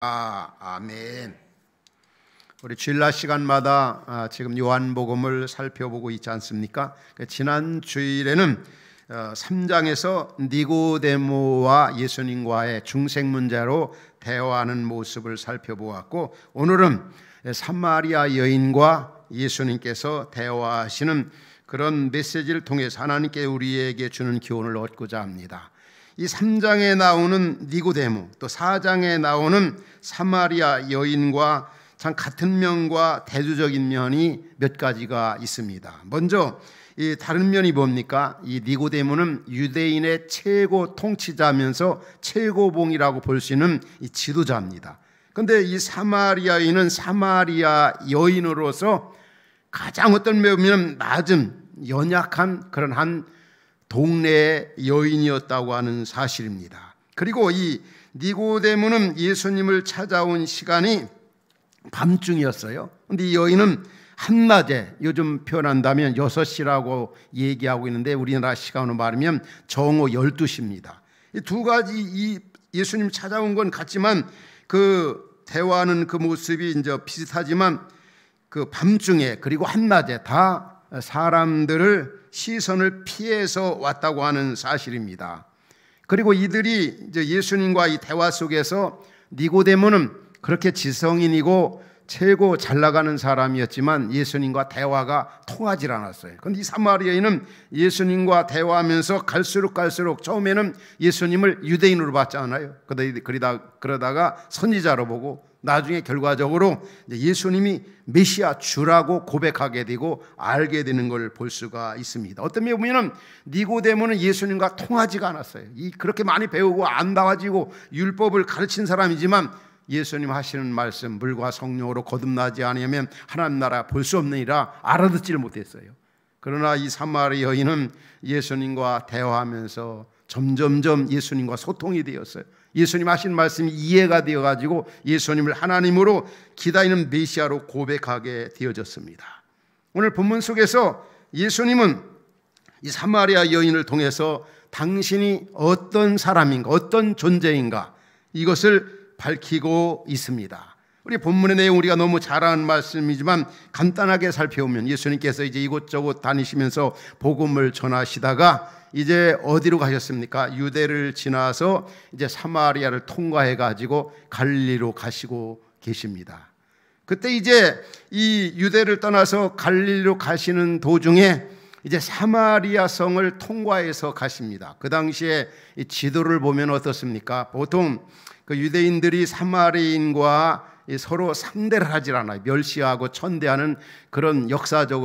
아멘. 우리 주일날 시간마다 지금 요한복음을 살펴보고 있지 않습니까? 지난 주일에는 3장에서 니고데모와 예수님과의 중생 문제로 대화하는 모습을 살펴보았고, 오늘은 사마리아 여인과 예수님께서 대화하시는 그런 메시지를 통해서 하나님께 우리에게 주는 교훈을 얻고자 합니다. 이 3장에 나오는 니고데모, 또 4장에 나오는 사마리아 여인과 참 같은 면과 대조적인 면이 몇 가지가 있습니다. 먼저 이 다른 면이 뭡니까? 이 니고데모는 유대인의 최고 통치자면서 최고봉이라고 볼 수 있는 이 지도자입니다. 그런데 이 사마리아 여인은 사마리아 여인으로서 가장 어떤 면은 낮은 연약한 그런 한 동네의 여인이었다고 하는 사실입니다. 그리고 이 니고데모는 예수님을 찾아온 시간이 밤중이었어요. 그런데 이 여인은 한낮에, 요즘 표현한다면 6시라고 얘기하고 있는데 우리나라 시간으로 말하면 정오 12시입니다. 이 두 가지 이 예수님 찾아온 건 같지만 그 대화하는 그 모습이 이제 비슷하지만 그 밤중에 그리고 한낮에 다 사람들을 시선을 피해서 왔다고 하는 사실입니다. 그리고 이들이 이제 예수님과 이 대화 속에서 니고데모는 그렇게 지성인이고 최고 잘 나가는 사람이었지만 예수님과 대화가 통하지 않았어요. 그런데 이 사마리아인은 예수님과 대화하면서 갈수록 처음에는 예수님을 유대인으로 봤지 않아요. 그러다가 선지자로 보고 나중에 결과적으로 예수님이 메시아 주라고 고백하게 되고 알게 되는 걸 볼 수가 있습니다. 어떤 면에 보면 니고데모는 예수님과 통하지가 않았어요. 그렇게 많이 배우고 안다가지고 율법을 가르친 사람이지만 예수님 하시는 말씀, 물과 성령으로 거듭나지 않으면 하나님 나라 볼 수 없느니라 알아듣지를 못했어요. 그러나 이 사마리아 여인은 예수님과 대화하면서 점점점 예수님과 소통이 되었어요. 예수님 하신 말씀이 이해가 되어가지고 예수님을 하나님으로 기다리는 메시아로 고백하게 되어졌습니다. 오늘 본문 속에서 예수님은 이 사마리아 여인을 통해서 당신이 어떤 사람인가, 어떤 존재인가, 이것을 밝히고 있습니다. 우리 본문의 내용 우리가 너무 잘 아는 말씀이지만 간단하게 살펴보면 예수님께서 이제 이곳저곳 다니시면서 복음을 전하시다가 이제 어디로 가셨습니까? 유대를 지나서 이제 사마리아를 통과해 가지고 갈릴리로 가시고 계십니다. 그때 이제 이 유대를 떠나서 갈릴리로 가시는 도중에 이제 사마리아 성을 통과해서 가십니다. 그 당시에 이 지도를 보면 어떻습니까? 보통 그 유대인들이 사마리아인과 서로 상대를 하질 않아요. 멸시하고 천대하는 그런 역사적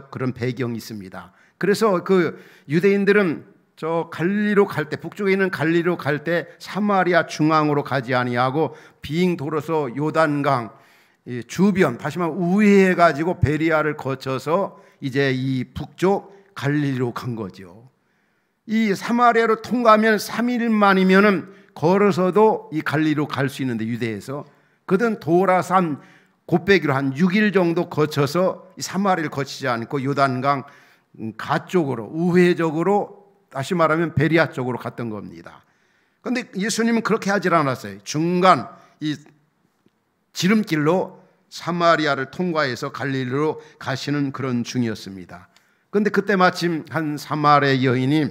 그런 배경이 있습니다. 그래서 그 유대인들은 저 갈릴리로 갈 때, 북쪽에 있는 갈릴리로 갈 때 사마리아 중앙으로 가지 아니하고 빙 돌아서 요단강 주변, 다시 말하면 우회해 가지고 베리아를 거쳐서 이제 이 북쪽 갈릴리로 간 거죠. 이 사마리아로 통과하면 3일 만이면은 걸어서도 이 갈릴리로 갈 수 있는데, 유대에서 그든 도라산 곱배기로 한 6일 정도 거쳐서 이 사마리아를 거치지 않고 요단강 가쪽으로 우회적으로, 다시 말하면 베리아 쪽으로 갔던 겁니다. 그런데 예수님은 그렇게 하질 않았어요. 중간 이 지름길로 사마리아를 통과해서 갈릴리로 가시는 그런 중이었습니다. 그런데 그때 마침 한 사마리아 여인이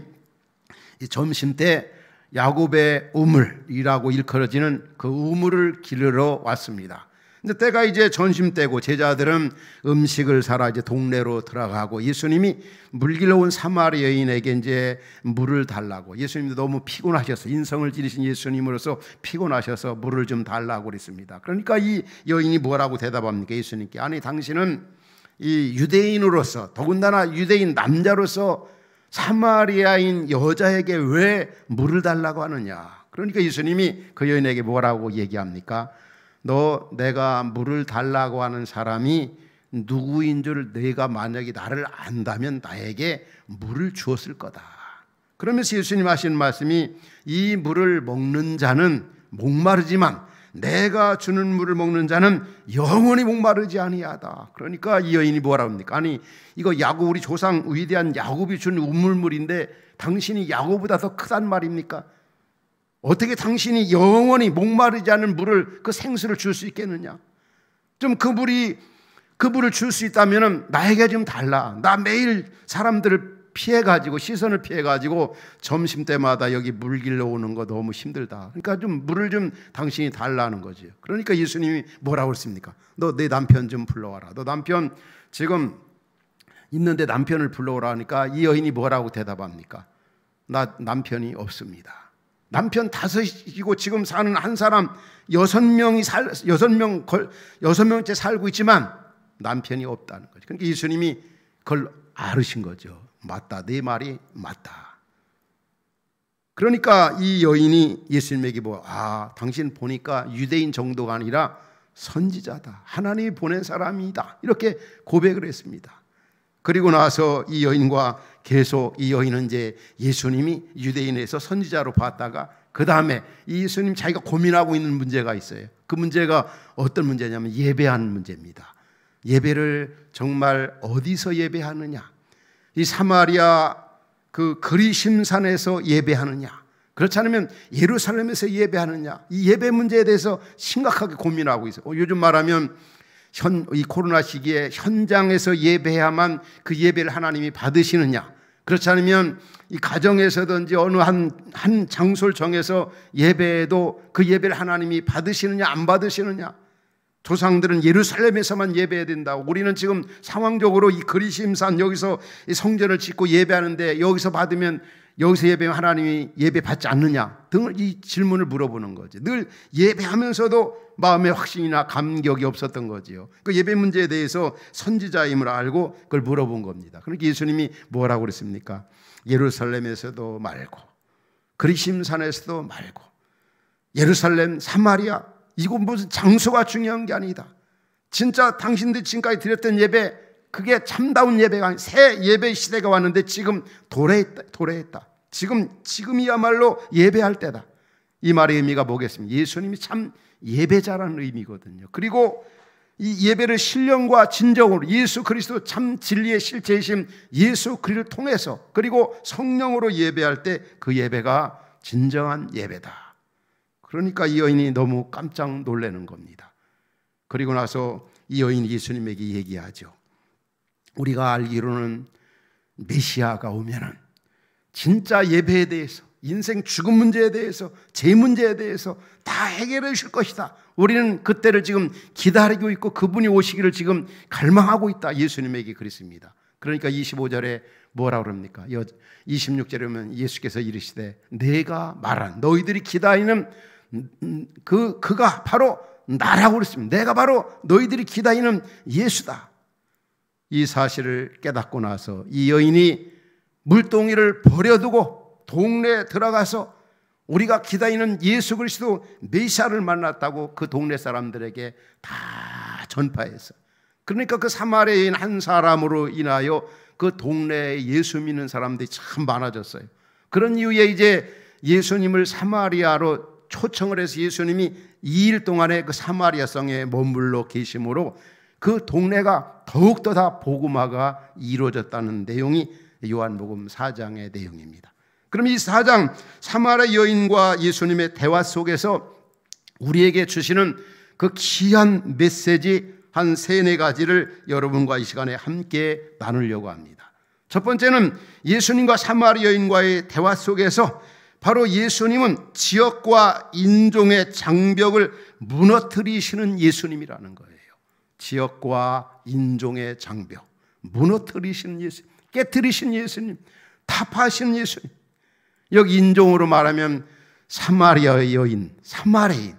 이 점심 때 야곱의 우물이라고 일컬어지는 그 우물을 기르러 왔습니다. 근데 때가 이제 점심때고 제자들은 음식을 사러 이제 동네로 들어가고 예수님이 물길러 온 사마리아 여인에게 이제 물을 달라고, 예수님도 너무 피곤하셔서, 인성을 지니신 예수님으로서 피곤하셔서 물을 좀 달라고 그랬습니다. 그러니까 이 여인이 뭐라고 대답합니까? 예수님께, 아니 당신은 이 유대인으로서, 더군다나 유대인 남자로서 사마리아인 여자에게 왜 물을 달라고 하느냐. 그러니까 예수님이 그 여인에게 뭐라고 얘기합니까? 너 내가 물을 달라고 하는 사람이 누구인 줄 내가 만약에 나를 안다면 나에게 물을 주었을 거다. 그러면서 예수님 하시는 말씀이, 이 물을 먹는 자는 목마르지만 내가 주는 물을 먹는 자는 영원히 목마르지 아니하다. 그러니까 이 여인이 뭐라고 합니까? 아니 이거 야곱, 우리 조상 위대한 야곱이 준 우물물인데 당신이 야곱보다 더 크단 말입니까? 어떻게 당신이 영원히 목마르지 않은 물을, 그 생수를 줄 수 있겠느냐? 좀 그 물을 줄 수 있다면 나에게 좀 달라. 나 매일 사람들을 피해가지고, 시선을 피해가지고 점심때마다 여기 물 길러 오는 거 너무 힘들다. 그러니까 좀 물을 좀 당신이 달라는 거죠. 그러니까 예수님이 뭐라고 했습니까? 너 내 남편 좀 불러와라. 너 남편 지금 있는데 남편을 불러오라 하니까 이 여인이 뭐라고 대답합니까? 나 남편이 없습니다. 남편 5이고 지금 사는 한 사람 6명째 살고 있지만 남편이 없다는 거죠. 그러니까 예수님이 그걸 알으신 거죠. 맞다, 내 말이 맞다. 그러니까 이 여인이 예수님에게 당신 보니까 유대인 정도가 아니라 선지자다, 하나님이 보낸 사람이다, 이렇게 고백을 했습니다. 그리고 나서 이 여인과 계속, 이 여인은 이제 예수님이 유대인에서 선지자로 봤다가 그 다음에 이 예수님 자기가 고민하고 있는 문제가 있어요. 그 문제가 어떤 문제냐면 예배하는 문제입니다. 예배를 정말 어디서 예배하느냐? 이 사마리아 그 그리심산에서 예배하느냐? 그렇지 않으면 예루살렘에서 예배하느냐? 이 예배 문제에 대해서 심각하게 고민하고 있어요. 요즘 말하면 이 코로나 시기에 현장에서 예배해야만 그 예배를 하나님이 받으시느냐? 그렇지 않으면 이 가정에서든지 어느 한 장소를 정해서 예배해도 그 예배를 하나님이 받으시느냐 안 받으시느냐? 조상들은 예루살렘에서만 예배해야 된다고. 우리는 지금 상황적으로 이 그리심산 여기서 이 성전을 짓고 예배하는데 여기서 예배하면 하나님이 예배 받지 않느냐 등을, 이 질문을 물어보는 거죠. 늘 예배하면서도 마음의 확신이나 감격이 없었던 거지요. 그 예배 문제에 대해서 선지자임을 알고 그걸 물어본 겁니다. 그러니까 예수님이 뭐라고 그랬습니까? 예루살렘에서도 말고, 그리심산에서도 말고, 예루살렘, 사마리아, 이건 무슨 장소가 중요한 게 아니다. 진짜 당신들이 지금까지 드렸던 예배, 그게 참다운 예배가 아니라 새 예배 시대가 왔는데 지금 도래했다. 지금이야말로 예배할 때다. 이 말의 의미가 뭐겠습니까? 예수님이 참 예배자라는 의미거든요. 그리고 이 예배를 신령과 진정으로 예수 그리스도 참 진리의 실제이신 예수 그리스도를 통해서, 그리고 성령으로 예배할 때 그 예배가 진정한 예배다. 그러니까 이 여인이 너무 깜짝 놀라는 겁니다. 그리고 나서 이 여인이 예수님에게 얘기하죠. 우리가 알기로는 메시아가 오면은 진짜 예배에 대해서, 인생 죽음 문제에 대해서, 죄 문제에 대해서 다 해결해 주실 것이다. 우리는 그때를 지금 기다리고 있고 그분이 오시기를 지금 갈망하고 있다. 예수님에게 그랬습니다. 그러니까 25절에 뭐라고 그럽니까? 26절에 보면 예수께서 이르시되 내가 말한 너희들이 기다리는 그가 바로 나라고 그랬습니다. 내가 바로 너희들이 기다리는 예수다. 이 사실을 깨닫고 나서 이 여인이 물동이를 버려두고 동네에 들어가서 우리가 기다리는 예수 그리스도 메시아를 만났다고 그 동네 사람들에게 다 전파했어. 그러니까 그 사마리아인 한 사람으로 인하여 그 동네에 예수 믿는 사람들이 참 많아졌어요. 그런 이후에 이제 예수님을 사마리아로 초청을 해서 예수님이 2일 동안에 그 사마리아 성에 머물러 계심으로 그 동네가 더욱더 다 복음화가 이루어졌다는 내용이 요한복음 4장의 내용입니다. 그럼 이 4장 사마리아 여인과 예수님의 대화 속에서 우리에게 주시는 그 귀한 메시지 한 3-4가지를 여러분과 이 시간에 함께 나누려고 합니다. 첫 번째는 예수님과 사마리아 여인과의 대화 속에서 바로 예수님은 지역과 인종의 장벽을 무너뜨리시는 예수님이라는 거예요. 지역과 인종의 장벽, 무너뜨리시는 예수님, 깨뜨리신 예수님, 타파하시는 예수님. 여기 인종으로 말하면 사마리아의 여인, 사마리아인.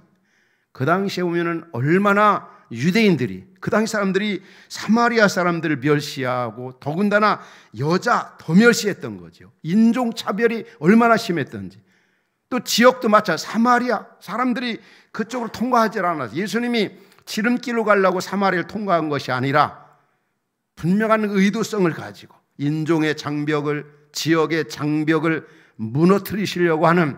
그 당시에 보면은 얼마나 유대인들이, 그 당시 사람들이 사마리아 사람들을 멸시하고 더군다나 여자 더 멸시했던 거죠. 인종차별이 얼마나 심했던지. 또 지역도 마찬가지로 사마리아 사람들이 그쪽으로 통과하지 않았어요. 예수님이 지름길로 가려고 사마리아를 통과한 것이 아니라 분명한 의도성을 가지고 인종의 장벽을, 지역의 장벽을 무너뜨리시려고 하는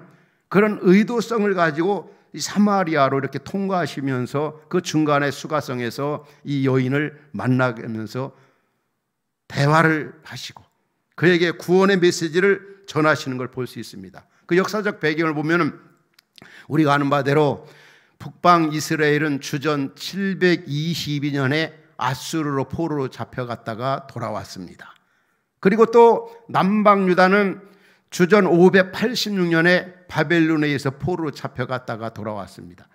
그런 의도성을 가지고 이 사마리아로 이렇게 통과하시면서 그 중간에 수가성에서 이 여인을 만나면서 대화를 하시고 그에게 구원의 메시지를 전하시는 걸 볼 수 있습니다. 그 역사적 배경을 보면 우리가 아는 바대로 북방 이스라엘은 주전 722년에 아수르로 포로로 잡혀갔다가 돌아왔습니다. 그리고 또 남방 유다는 주전 586년에 바벨론에 의해서 포로로 잡혀갔다가 돌아왔습니다.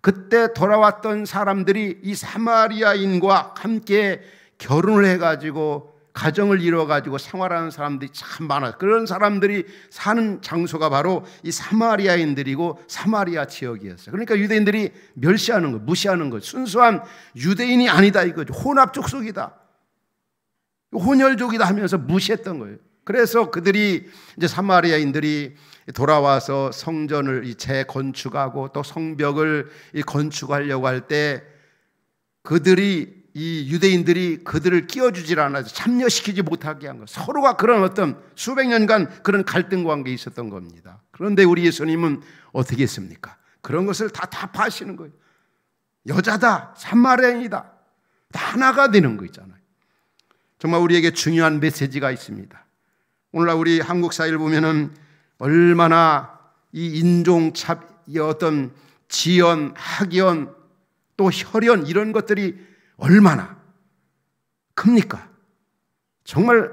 그때 돌아왔던 사람들이 이 사마리아인과 함께 결혼을 해가지고 가정을 이루어가지고 생활하는 사람들이 참 많아요. 그런 사람들이 사는 장소가 바로 이 사마리아인들이고 사마리아 지역이었어요. 그러니까 유대인들이 멸시하는 거, 무시하는 거, 순수한 유대인이 아니다 이거죠. 혼합 족속이다, 혼혈족이다 하면서 무시했던 거예요. 그래서 그들이 이제 사마리아인들이 돌아와서 성전을 재건축하고 또 성벽을 건축하려고 할 때 그들이 이 유대인들이 그들을 끼워주질 않아서 참여시키지 못하게 한 거, 서로가 그런 어떤 수백 년간 그런 갈등 관계에 있었던 겁니다. 그런데 우리 예수님은 어떻게 했습니까? 그런 것을 다 타파하시는 거예요. 여자다, 사마리아인이다, 다 하나가 되는 거 있잖아요. 정말 우리에게 중요한 메시지가 있습니다. 오늘날 우리 한국 사회를 보면은 얼마나 이 인종차별, 어떤 지연, 학연, 또 혈연 이런 것들이 얼마나 큽니까? 정말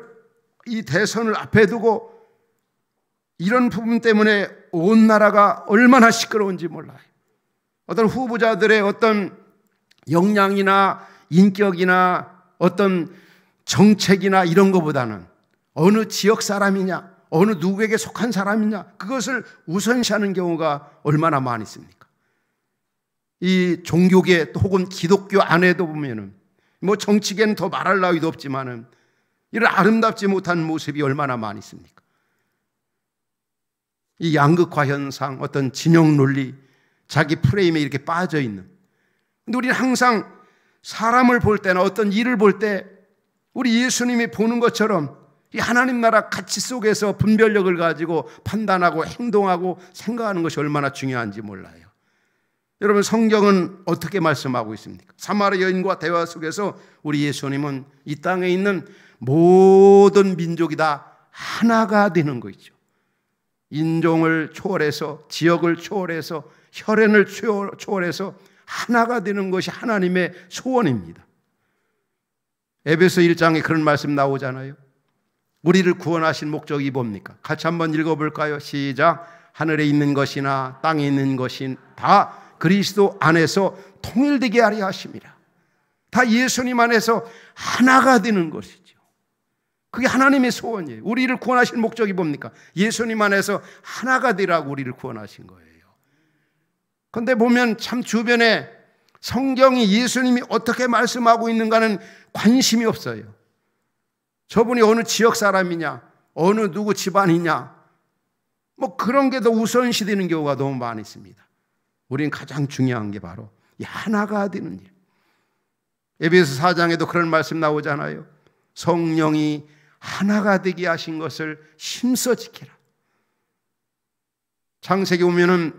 이 대선을 앞에 두고 이런 부분 때문에 온 나라가 얼마나 시끄러운지 몰라요. 어떤 후보자들의 어떤 역량이나 인격이나 어떤 정책이나 이런 것보다는 어느 지역 사람이냐, 어느 누구에게 속한 사람이냐, 그것을 우선시하는 경우가 얼마나 많이 있습니까? 이 종교계 혹은 기독교 안에도 보면은 뭐 정치계는 더 말할 나위도 없지만은 이런 아름답지 못한 모습이 얼마나 많이 있습니까? 이 양극화 현상, 어떤 진영 논리, 자기 프레임에 이렇게 빠져 있는. 근데 우리는 항상 사람을 볼 때나 어떤 일을 볼 때 우리 예수님이 보는 것처럼 이 하나님 나라 가치 속에서 분별력을 가지고 판단하고 행동하고 생각하는 것이 얼마나 중요한지 몰라요. 여러분, 성경은 어떻게 말씀하고 있습니까? 사마리아 여인과 대화 속에서 우리 예수님은 이 땅에 있는 모든 민족이 다 하나가 되는 거죠. 인종을 초월해서, 지역을 초월해서, 혈연을 초월해서 하나가 되는 것이 하나님의 소원입니다. 에베소 1장에 그런 말씀 나오잖아요. 우리를 구원하신 목적이 뭡니까? 같이 한번 읽어볼까요? 시작. 하늘에 있는 것이나 땅에 있는 것이 다 그리스도 안에서 통일되게 하려 하심이라. 다 예수님 안에서 하나가 되는 것이죠. 그게 하나님의 소원이에요. 우리를 구원하신 목적이 뭡니까? 예수님 안에서 하나가 되라고 우리를 구원하신 거예요. 그런데 보면 참 주변에 성경이 예수님이 어떻게 말씀하고 있는가는 관심이 없어요. 저분이 어느 지역 사람이냐, 어느 누구 집안이냐, 뭐 그런 게 더 우선시 되는 경우가 너무 많이 있습니다. 우리는 가장 중요한 게 바로 이 하나가 되는 일. 에베소 4장에도 그런 말씀 나오잖아요. 성령이 하나가 되게 하신 것을 힘써 지키라. 창세기 보면은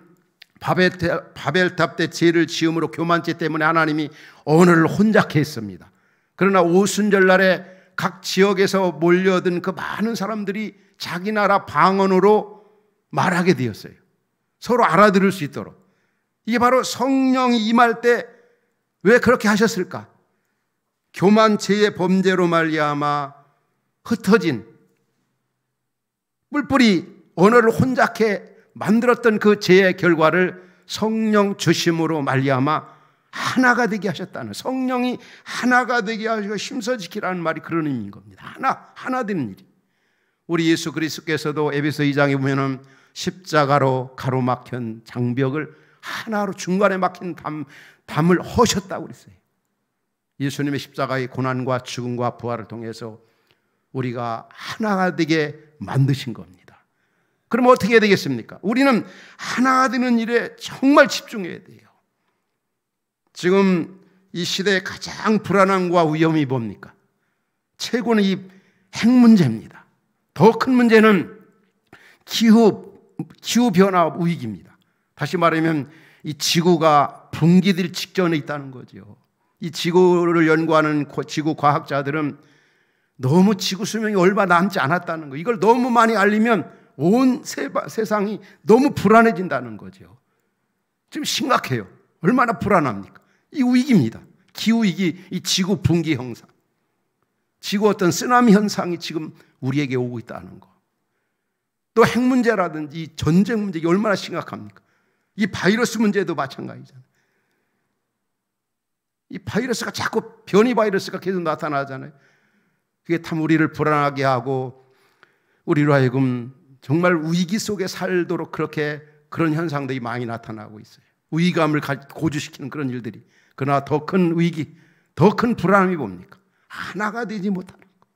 바벨탑 때 죄를 지음으로 교만죄 때문에 하나님이 언어를 혼잡케 했습니다. 그러나 오순절날에 각 지역에서 몰려든 그 많은 사람들이 자기 나라 방언으로 말하게 되었어요. 서로 알아들을 수 있도록. 이게 바로 성령이 임할 때 왜 그렇게 하셨을까? 교만죄의 범죄로 말미암아 흩어진 뿔뿔이 언어를 혼잡게 만들었던 그 죄의 결과를 성령 주심으로 말미암아 하나가 되게 하셨다는, 성령이 하나가 되게 하시고 힘써 지키라는 말이 그런 의미인 겁니다. 하나 되는 일이. 우리 예수 그리스도께서도 에베소 2장에 보면은 십자가로 가로막힌 장벽을 하나로 중간에 막힌 담을 허셨다고 그랬어요. 예수님의 십자가의 고난과 죽음과 부활을 통해서 우리가 하나가 되게 만드신 겁니다. 그럼 어떻게 해야 되겠습니까? 우리는 하나가 되는 일에 정말 집중해야 돼요. 지금 이 시대의 가장 불안함과 위험이 뭡니까? 최고는 이 핵 문제입니다. 더 큰 문제는 기후변화 위기입니다. 다시 말하면 이 지구가 붕괴될 직전에 있다는 거죠. 이 지구를 연구하는 지구 과학자들은 너무 지구 수명이 얼마 남지 않았다는 거, 이걸 너무 많이 알리면 온 세상이 너무 불안해진다는 거죠. 지금 심각해요. 얼마나 불안합니까? 이 위기입니다. 기후위기, 이 지구 붕괴 현상, 지구 어떤 쓰나미 현상이 지금 우리에게 오고 있다는 거. 또 핵 문제라든지 전쟁 문제, 이게 얼마나 심각합니까? 이 바이러스 문제도 마찬가지잖아요. 이 바이러스가 자꾸 변이 바이러스가 계속 나타나잖아요. 그게 참 우리를 불안하게 하고 우리로 하여금 정말 위기 속에 살도록 그런 현상들이 많이 나타나고 있어요. 위기감을 고조시키는 그런 일들이. 그러나 더 큰 위기, 더 큰 불안함이 뭡니까? 하나가 되지 못하는 거.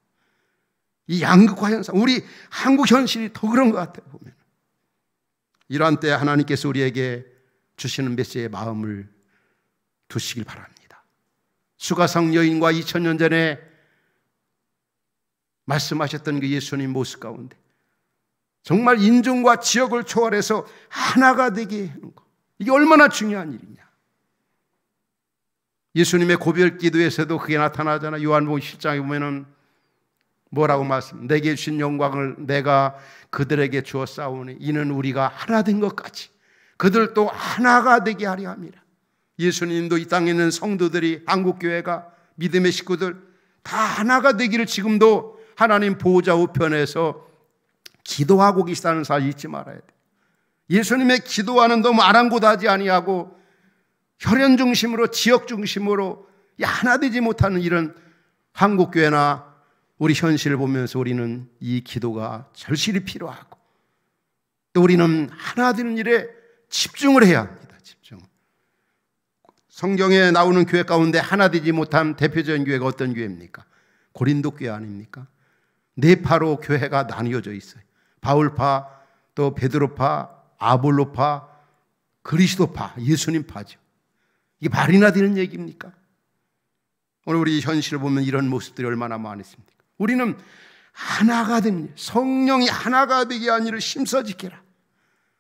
이 양극화 현상, 우리 한국 현실이 더 그런 것 같아요. 보면 이러한 때 하나님께서 우리에게 주시는 메시지의 마음을 두시길 바랍니다. 수가성 여인과 2000년 전에 말씀하셨던 그 예수님 모습 가운데 정말 인종과 지역을 초월해서 하나가 되게 하는 것, 이게 얼마나 중요한 일이냐. 예수님의 고별 기도에서도 그게 나타나잖아요. 요한복음 10장에 보면은 뭐라고 말씀? 내게 주신 영광을 내가 그들에게 주었사오니 이는 우리가 하나 된 것 같이 그들도 하나가 되게 하려 함이라. 예수님도 이 땅에 있는 성도들이, 한국교회가, 믿음의 식구들 다 하나가 되기를 지금도 하나님 보호자 우편에서 기도하고 계시다는 사실 잊지 말아야 돼요. 예수님의 기도와는 너무 아랑곳하지 아니하고 혈연 중심으로, 지역 중심으로 하나 되지 못하는 이런 한국교회나 우리 현실을 보면서 우리는 이 기도가 절실히 필요하고 또 우리는 하나 되는 일에 집중을 해야 합니다. 집중. 성경에 나오는 교회 가운데 하나 되지 못한 대표적인 교회가 어떤 교회입니까? 고린도 교회 아닙니까? 네 파로 교회가 나뉘어져 있어요. 바울파, 또 베드로파, 아볼로파, 그리스도파, 예수님파죠. 이게 말이나 되는 얘기입니까? 오늘 우리 현실을 보면 이런 모습들이 얼마나 많이 있습니까? 우리는 하나가 되는 일, 성령이 하나가 되게 한 일을 힘써 지켜라.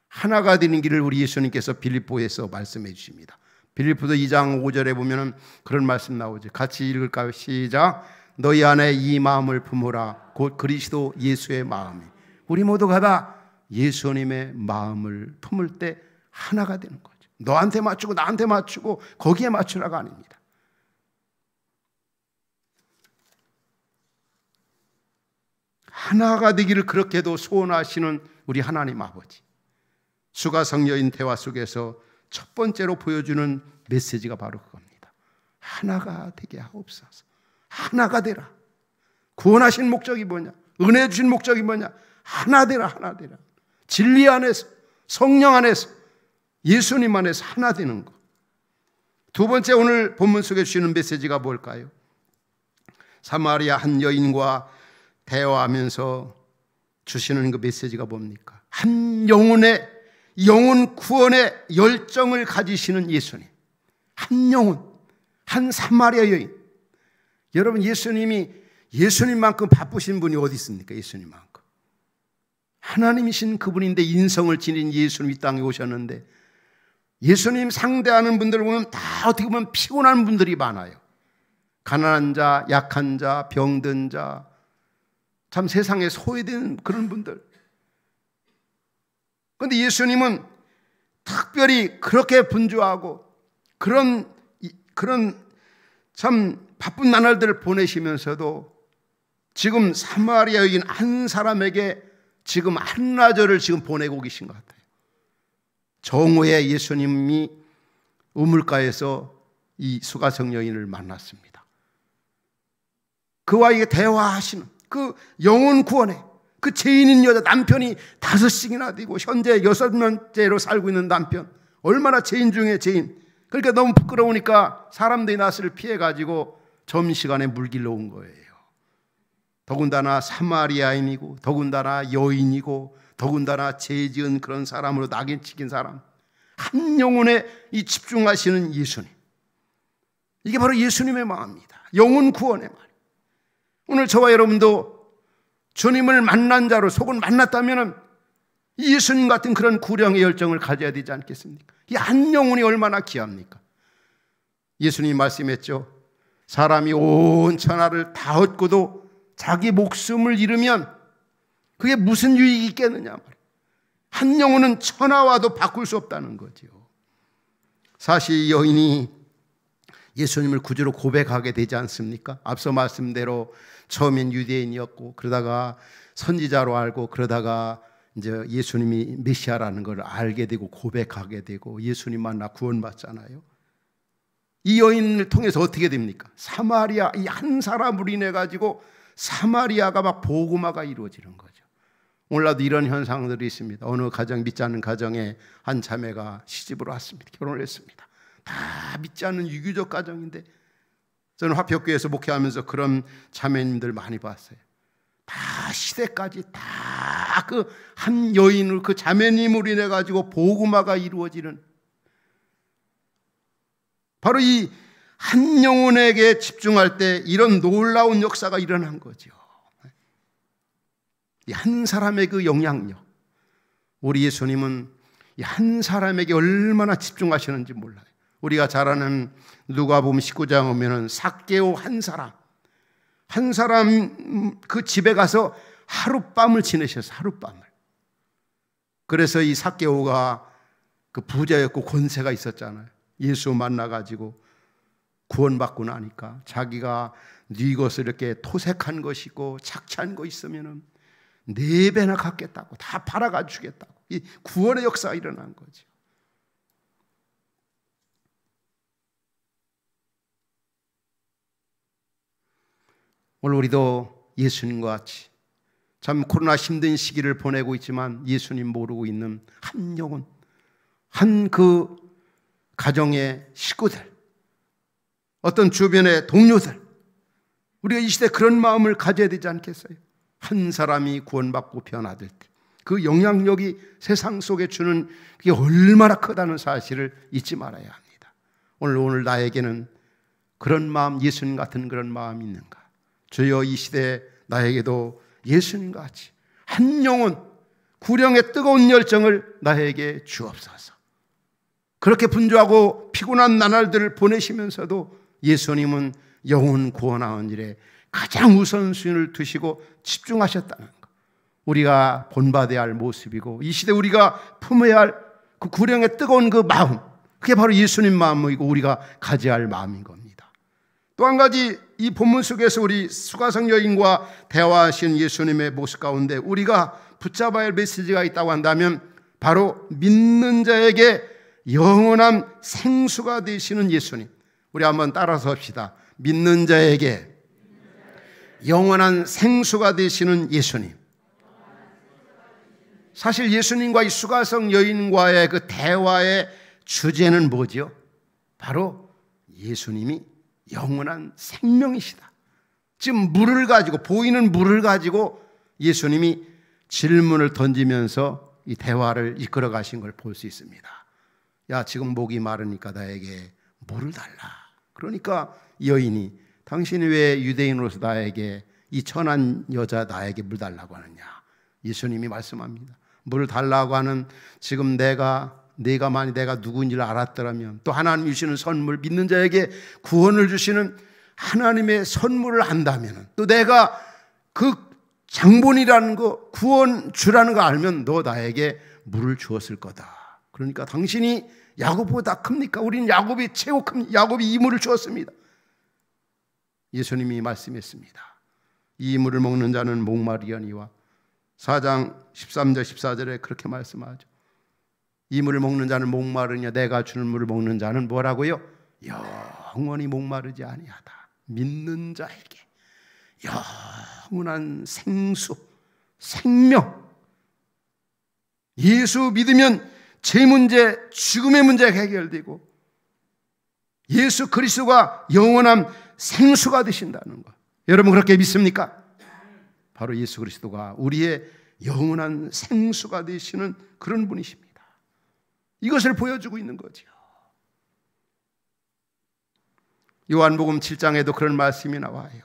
하나가 되는 길을 우리 예수님께서 빌립보에서 말씀해 주십니다. 빌립보서 2장 5절에 보면 그런 말씀 나오죠. 같이 읽을까요? 시작. 너희 안에 이 마음을 품으라. 곧 그리스도 예수의 마음이. 우리 모두가 다 예수님의 마음을 품을 때 하나가 되는 거죠. 너한테 맞추고 나한테 맞추고 거기에 맞추라가 아닙니다. 하나가 되기를 그렇게도 소원하시는 우리 하나님 아버지. 수가성녀인 대화 속에서 첫 번째로 보여주는 메시지가 바로 그겁니다. 하나가 되게 하옵소서. 하나가 되라. 구원하신 목적이 뭐냐? 은혜 주신 목적이 뭐냐? 하나 되라, 하나 되라. 진리 안에서, 성령 안에서, 예수님 안에서 하나 되는 것. 두 번째, 오늘 본문 속에 주시는 메시지가 뭘까요? 사마리아 한 여인과 대화하면서 주시는 그 메시지가 뭡니까? 한 영혼의, 영혼 구원의 열정을 가지시는 예수님. 한 영혼, 한 사마리아 여인. 여러분, 예수님만큼 바쁘신 분이 어디 있습니까? 예수님만큼. 하나님이신 그분인데 인성을 지닌 예수님 이 땅에 오셨는데 예수님 상대하는 분들을 보면 다 어떻게 보면 피곤한 분들이 많아요. 가난한 자, 약한 자, 병든 자, 참 세상에 소외된 그런 분들. 그런데 예수님은 특별히 그렇게 분주하고 그런 참 바쁜 나날들을 보내시면서도 지금 사마리아 여인 한 사람에게 지금 한나절을 지금 보내고 계신 것 같아요. 정오에 예수님이 우물가에서 이 수가성 여인을 만났습니다. 그와 이게 대화하시는 그 영혼 구원에 그 죄인인 여자, 남편이 5씩이나 되고 현재 6명째로 살고 있는 남편, 얼마나 죄인 중에 죄인. 그러니까 너무 부끄러우니까 사람들이 낯을 피해가지고 점심시간에 물길로 온 거예요. 더군다나 사마리아인이고 더군다나 여인이고 더군다나 죄 지은 그런 사람으로 낙인 찍힌 사람, 한 영혼에 이 집중하시는 예수님. 이게 바로 예수님의 마음입니다. 영혼 구원의 말. 오늘 저와 여러분도 주님을 만난 자로 속은 만났다면 예수님 같은 그런 구령의 열정을 가져야 되지 않겠습니까? 이 한 영혼이 얼마나 귀합니까? 예수님이 말씀했죠. 사람이 온 천하를 다 얻고도 자기 목숨을 잃으면 그게 무슨 유익이 있겠느냐 말이에요. 한 영혼은 천하와도 바꿀 수 없다는 거죠. 사실 이 여인이 예수님을 구주로 고백하게 되지 않습니까? 앞서 말씀대로 처음엔 유대인이었고 그러다가 선지자로 알고 그러다가 이제 예수님이 메시아라는 걸 알게 되고 고백하게 되고 예수님 만나 구원받잖아요. 이 여인을 통해서 어떻게 됩니까? 사마리아 이 한 사람으로 인해 가지고 사마리아가 막 복음화가 이루어지는 거죠. 오늘날도 이런 현상들이 있습니다. 어느 가정, 믿지 않는 가정에 한 자매가 시집으로 왔습니다. 결혼을 했습니다. 다 믿지 않는 유교적 가정인데 저는 화평교회에서 목회하면서 그런 자매님들 많이 봤어요. 다 시대까지 다 그 한 여인을 그 자매님으로 인해 가지고 복음화가 이루어지는, 바로 이 한 영혼에게 집중할 때 이런 놀라운 역사가 일어난 거죠. 이 한 사람의 그 영향력, 우리 예수님은 이 한 사람에게 얼마나 집중하시는지 몰라요. 우리가 잘 아는 누가복음 19장 오면은 삭개오 한 사람 그 집에 가서 하룻밤을 지내셨어요. 하룻밤을. 그래서 이 삭개오가 그 부자였고 권세가 있었잖아요. 예수 만나가지고 구원받고 나니까 자기가 네 것을 이렇게 토색한 것이고 착취한 거 있으면은 4배나 갚겠다고, 다 팔아가 주겠다고. 이 구원의 역사가 일어난 거죠. 오늘 우리도 예수님과 같이 참 코로나 힘든 시기를 보내고 있지만 예수님 모르고 있는 한 영혼, 한 그 가정의 식구들, 어떤 주변의 동료들, 우리가 이 시대에 그런 마음을 가져야 되지 않겠어요? 한 사람이 구원받고 변화될 때 그 영향력이 세상 속에 주는 그게 얼마나 크다는 사실을 잊지 말아야 합니다. 오늘 나에게는 그런 마음, 예수님 같은 그런 마음이 있는가? 주여 이 시대에 나에게도 예수님과 같이 한 영혼, 구령의 뜨거운 열정을 나에게 주옵소서. 그렇게 분주하고 피곤한 나날들을 보내시면서도 예수님은 영혼 구원하는 일에 가장 우선순위를 두시고 집중하셨다는 것, 우리가 본받아야 할 모습이고 이 시대 우리가 품어야 할 그 구령의 뜨거운 그 마음, 그게 바로 예수님 마음이고 우리가 가져야 할 마음인 겁니다. 또 한 가지, 이 본문 속에서 우리 수가성 여인과 대화하신 예수님의 모습 가운데 우리가 붙잡아야 할 메시지가 있다고 한다면 바로 믿는 자에게 영원한 생수가 되시는 예수님. 우리 한번 따라서 합시다. 믿는 자에게 영원한 생수가 되시는 예수님. 사실 예수님과 이 수가성 여인과의 그 대화의 주제는 뭐죠? 바로 예수님이 영원한 생명이시다. 지금 물을 가지고, 보이는 물을 가지고 예수님이 질문을 던지면서 이 대화를 이끌어 가신 걸 볼 수 있습니다. 야, 지금 목이 마르니까 나에게 물을 달라. 그러니까 여인이, 당신이 왜 유대인으로서 나에게, 이 천한 여자 나에게 물 달라고 하느냐? 예수님이 말씀합니다. 물 달라고 하는, 지금 내가 만약 내가 누구인지를 알았더라면, 또 하나님 주시는 선물, 믿는 자에게 구원을 주시는 하나님의 선물을 안다면, 또 내가 그 장본이라는 거, 구원 주라는 거 알면 너 나에게 물을 주었을 거다. 그러니까 당신이 야곱보다 큽니까? 우리는 야곱이 최고 큽니다. 야곱이 이 물을 주었습니다. 예수님이 말씀했습니다. 이 물을 먹는 자는 목마르려니와, 4장 13절 14절에 그렇게 말씀하죠. 이 물을 먹는 자는 목마르냐, 내가 주는 물을 먹는 자는 뭐라고요? 영원히 목마르지 아니하다. 믿는 자에게 영원한 생수, 생명. 예수 믿으면 제 문제, 죽음의 문제가 해결되고 예수 그리스도가 영원한 생수가 되신다는 것. 여러분 그렇게 믿습니까? 바로 예수 그리스도가 우리의 영원한 생수가 되시는 그런 분이십니다. 이것을 보여주고 있는 거죠. 요한복음 7장에도 그런 말씀이 나와요.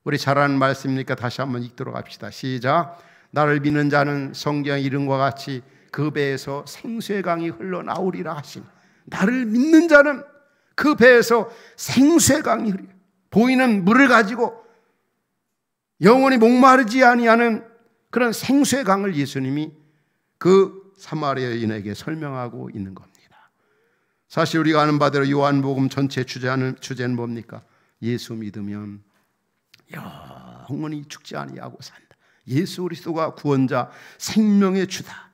우리 잘 아는 말씀이니까 다시 한번 읽도록 합시다. 시작. 나를 믿는 자는 성경 이름과 같이 그 배에서 생수의 강이 흘러나오리라 하시니, 나를 믿는 자는 그 배에서 생수의 강이 흘러, 보이는 물을 가지고 영원히 목마르지 아니하는 그런 생수의 강을 예수님이 그 사마리아 여인에게 설명하고 있는 겁니다. 사실 우리가 아는 바대로 요한복음 전체 주제는 뭡니까? 예수 믿으면 영원히 죽지 아니하고 산다. 예수 그리스도가 구원자, 생명의 주다.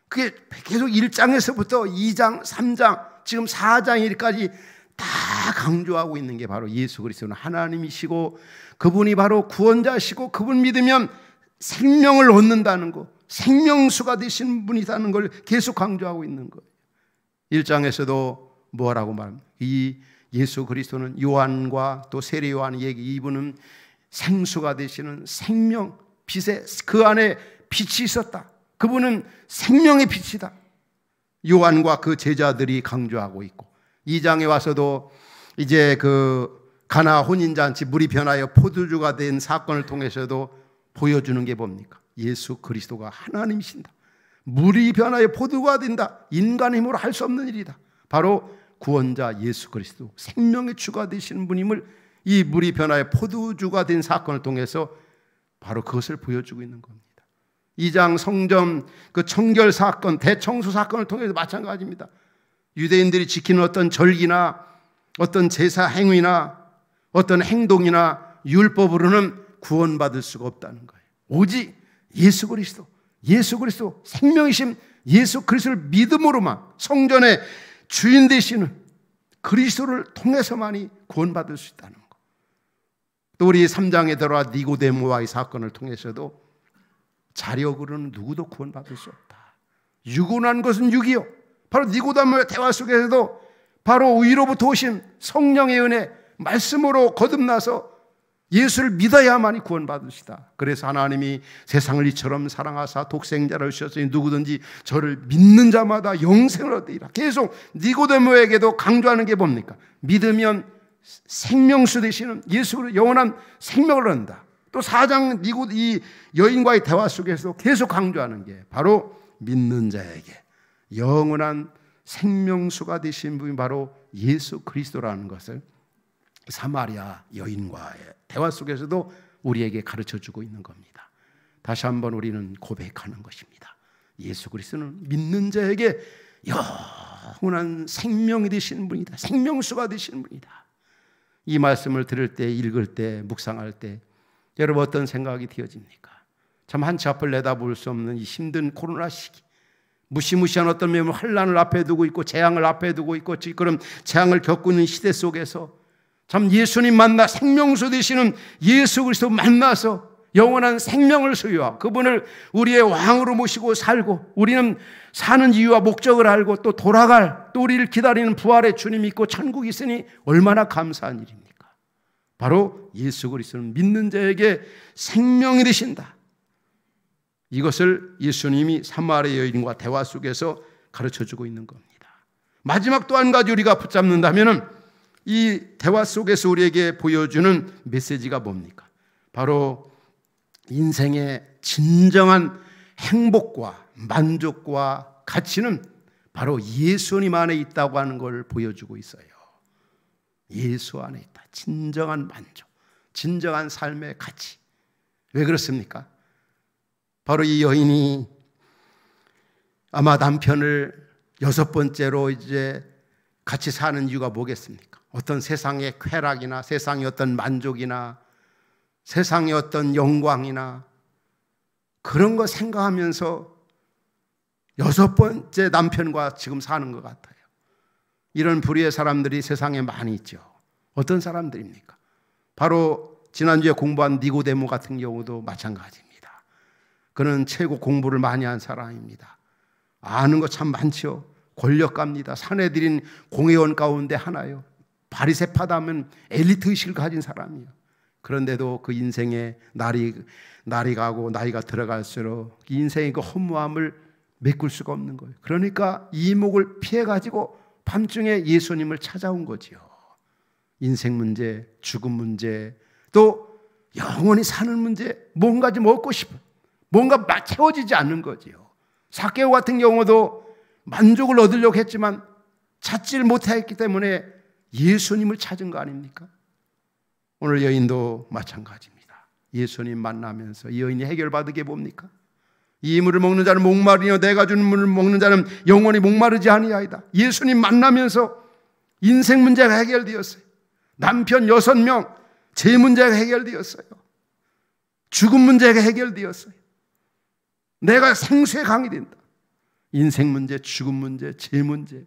그게 계속 1장에서부터 2장, 3장, 지금 4장일까지 다 강조하고 있는 게 바로 예수 그리스도는 하나님이시고 그분이 바로 구원자시고 그분 믿으면 생명을 얻는다는 거, 생명수가 되신 분이라는 걸 계속 강조하고 있는 거예요. 1장에서도 뭐라고 말합니까? 이 예수 그리스도는 요한과 또 세례 요한의 얘기, 이분은 생수가 되시는 생명, 빛에 그 안에 빛이 있었다. 그분은 생명의 빛이다. 요한과 그 제자들이 강조하고 있고, 2장에 와서도 이제 그 가나 혼인잔치 물이 변하여 포도주가 된 사건을 통해서도 보여주는 게 뭡니까? 예수 그리스도가 하나님이신다. 물이 변하여 포도가 된다. 인간의 힘으로 할 수 없는 일이다. 바로 구원자 예수 그리스도, 생명의 주가 되시는 분임을 이 물이 변하여 포도주가 된 사건을 통해서 바로 그것을 보여주고 있는 겁니다. 2장 성전 그 청결 사건, 대청소 사건을 통해서 마찬가지입니다. 유대인들이 지키는 어떤 절기나 어떤 제사 행위나 어떤 행동이나 율법으로는 구원받을 수가 없다는 거예요. 오직 예수 그리스도 생명이신 예수 그리스도를 믿음으로만, 성전의 주인 되시는 그리스도를 통해서만이 구원받을 수 있다는 것. 또 우리 3장에 들어와 니고데모와의 사건을 통해서도 자력으로는 누구도 구원받을 수 없다. 유고난 것은 육이요. 바로 니고데모의 대화 속에서도 바로 위로부터 오신 성령의 은혜, 말씀으로 거듭나서 예수를 믿어야만이 구원받으시다. 그래서 하나님이 세상을 이처럼 사랑하사 독생자를 주셨으니 누구든지 저를 믿는 자마다 영생을 얻으리라. 계속 니고데모에게도 강조하는 게 뭡니까? 믿으면 생명수 되시는 예수로 영원한 생명을 얻는다. 또 4장 이 여인과의 대화 속에서 계속 강조하는 게 바로 믿는 자에게 영원한 생명수가 되신 분이 바로 예수 그리스도라는 것을 사마리아 여인과의 대화 속에서도 우리에게 가르쳐주고 있는 겁니다. 다시 한번 우리는 고백하는 것입니다. 예수 그리스도는 믿는 자에게 영원한 생명이 되시는 분이다. 생명수가 되시는 분이다. 이 말씀을 들을 때, 읽을 때, 묵상할 때 여러분 어떤 생각이 되어집니까? 참 한치 앞을 내다볼 수 없는 이 힘든 코로나 시기, 무시무시한 어떤 면을 환난을 앞에 두고 있고 재앙을 앞에 두고 있고 그런 재앙을 겪고 있는 시대 속에서 참 예수님 만나 생명수 되시는 예수 그리스도 만나서 영원한 생명을 소유하고 그분을 우리의 왕으로 모시고 살고, 우리는 사는 이유와 목적을 알고 또 돌아갈, 또 우리를 기다리는 부활의 주님이 있고 천국이 있으니 얼마나 감사한 일입니까? 바로 예수 그리스도는 믿는 자에게 생명이 되신다. 이것을 예수님이 사마리아 여인과 대화 속에서 가르쳐주고 있는 겁니다. 마지막 또 한 가지 우리가 붙잡는다면 이 대화 속에서 우리에게 보여주는 메시지가 뭡니까? 바로 인생의 진정한 행복과 만족과 가치는 바로 예수님 안에 있다고 하는 걸 보여주고 있어요. 예수 안에 있다. 진정한 만족, 진정한 삶의 가치. 왜 그렇습니까? 바로 이 여인이 아마 남편을 6번째로 이제 같이 사는 이유가 뭐겠습니까? 어떤 세상의 쾌락이나 세상의 어떤 만족이나 세상의 어떤 영광이나 그런 거 생각하면서 6번째 남편과 지금 사는 것 같아요. 이런 부류의 사람들이 세상에 많이 있죠. 어떤 사람들입니까? 바로 지난주에 공부한 니고데모 같은 경우도 마찬가지입니다. 그는 최고 공부를 많이 한 사람입니다. 아는 거 참 많죠. 권력가입니다. 사내들인 공회원 가운데 하나요. 바리새파다면 엘리트 의식을 가진 사람이에요. 그런데도 그 인생에 날이 가고 나이가 들어갈수록 인생의 그 허무함을 메꿀 수가 없는 거예요. 그러니까 이목을 피해가지고 밤중에 예수님을 찾아온 거지요. 인생 문제, 죽음 문제, 또 영원히 사는 문제, 뭔가 좀 얻고 싶어, 뭔가 채워지지 않는 거지요. 삭개오 같은 경우도 만족을 얻으려고 했지만 찾지를 못했기 때문에 예수님을 찾은 거 아닙니까? 오늘 여인도 마찬가지입니다. 예수님 만나면서 이 여인이 해결받은 게 뭡니까? 이 물을 먹는 자는 목마르니요 내가 주는 물을 먹는 자는 영원히 목마르지 아니하이다. 예수님 만나면서 인생 문제가 해결되었어요. 남편 6명 제 문제가 해결되었어요. 죽음 문제가 해결되었어요. 내가 생수에 강이 된다. 인생 문제, 죽음 문제, 제 문제.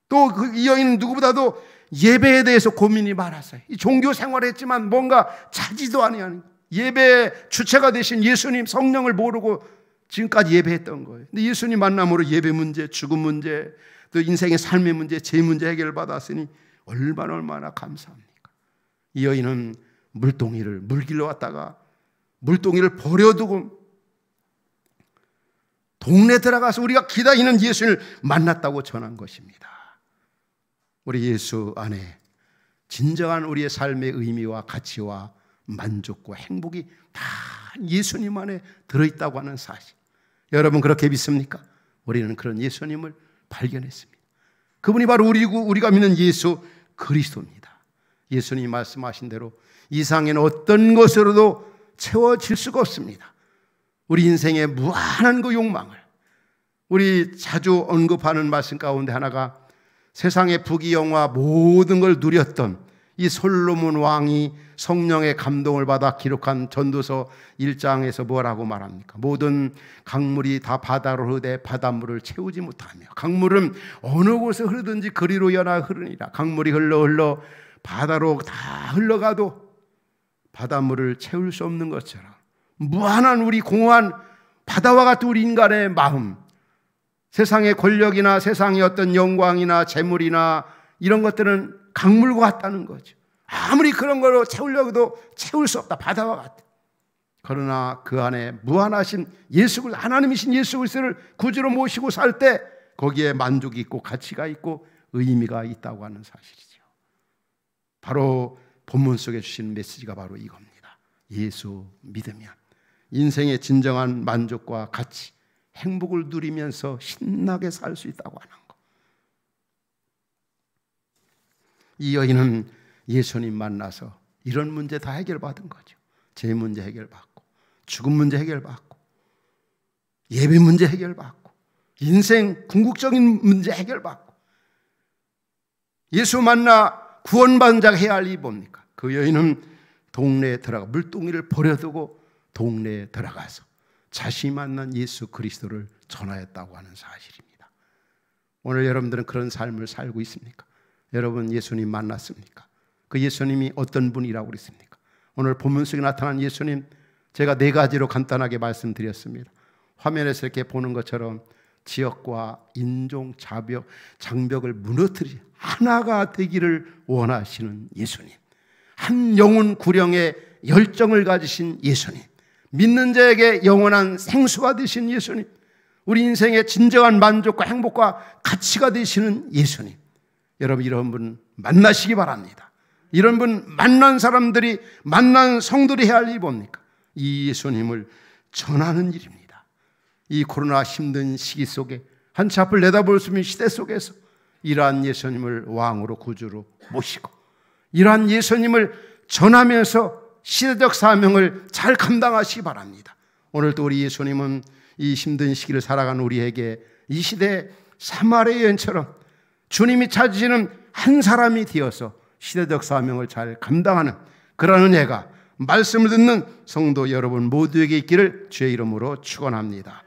또 이 여인은 누구보다도 예배에 대해서 고민이 많았어요. 이 종교 생활을 했지만 뭔가 차지도 아니하는, 예배의 주체가 되신 예수님 성령을 모르고 지금까지 예배했던 거예요. 근데 예수님 만남으로 예배 문제, 죽음 문제, 또 인생의 삶의 문제, 제 문제 해결받았으니 얼마나 감사합니까? 이 여인은 물 길러 왔다가 물동이를 버려두고 동네 들어가서 우리가 기다리는 예수를 만났다고 전한 것입니다. 우리 예수 안에 진정한 우리의 삶의 의미와 가치와 만족과 행복이 다 예수님 안에 들어있다고 하는 사실, 여러분 그렇게 믿습니까? 우리는 그런 예수님을 발견했습니다. 그분이 바로 우리가 믿는 예수 그리스도입니다. 예수님이 말씀하신 대로 이 세상에는 어떤 것으로도 채워질 수가 없습니다. 우리 인생의 무한한 그 욕망을, 우리 자주 언급하는 말씀 가운데 하나가 세상의 부귀영화 모든 걸 누렸던 이 솔로몬 왕이 성령의 감동을 받아 기록한 전도서 1장에서 뭐라고 말합니까? 모든 강물이 다 바다로 흐르되 바닷물을 채우지 못하며, 강물은 어느 곳에 흐르든지 그리로 연하 흐르니라. 강물이 흘러 바다로 다 흘러가도 바닷물을 채울 수 없는 것처럼 무한한 우리 공허한 바다와 같은 우리 인간의 마음, 세상의 권력이나 세상의 어떤 영광이나 재물이나 이런 것들은 강물과 같다는 거죠. 아무리 그런 걸로 채우려고도 채울 수 없다. 바다와 같다. 그러나 그 안에 무한하신 하나님이신 예수 그리스도를 구주로 모시고 살 때 거기에 만족이 있고 가치가 있고 의미가 있다고 하는 사실이죠. 바로 본문 속에 주신 메시지가 바로 이겁니다. 예수 믿으면 인생의 진정한 만족과 가치, 행복을 누리면서 신나게 살 수 있다고 하는 것. 이 여인은 예수님 만나서 이런 문제 다 해결받은 거죠. 제 문제 해결받고, 죽음 문제 해결받고, 예배 문제 해결받고, 인생 궁극적인 문제 해결받고, 예수 만나 구원받은 자가 해야 할 일이 뭡니까? 그 여인은 동네에 들어가 물동이를 버려두고 동네에 들어가서 자신이 만난 예수 그리스도를 전하였다고 하는 사실입니다. 오늘 여러분들은 그런 삶을 살고 있습니까? 여러분 예수님 만났습니까? 그 예수님이 어떤 분이라고 그랬습니까? 오늘 본문 속에 나타난 예수님, 제가 4가지로 간단하게 말씀드렸습니다. 화면에서 이렇게 보는 것처럼 지역과 인종, 장벽을 무너뜨리 하나가 되기를 원하시는 예수님, 한 영혼 구령의 열정을 가지신 예수님, 믿는 자에게 영원한 생수가 되신 예수님, 우리 인생의 진정한 만족과 행복과 가치가 되시는 예수님, 여러분 이런 분 만나시기 바랍니다. 이런 분 만난 사람들이, 만난 성들이 해야 할 일이 뭡니까? 이 예수님을 전하는 일입니다. 이 코로나 힘든 시기 속에 한치 앞을 내다볼 수 없는 시대 속에서 이러한 예수님을 왕으로 구주로 모시고 이러한 예수님을 전하면서 시대적 사명을 잘 감당하시기 바랍니다. 오늘도 우리 예수님은 이 힘든 시기를 살아가는 우리에게 이 시대 사마리아 여인처럼 주님이 찾으시는 한 사람이 되어서 시대적 사명을 잘 감당하는 그런 은혜가 말씀을 듣는 성도 여러분 모두에게 있기를 주의 이름으로 축원합니다.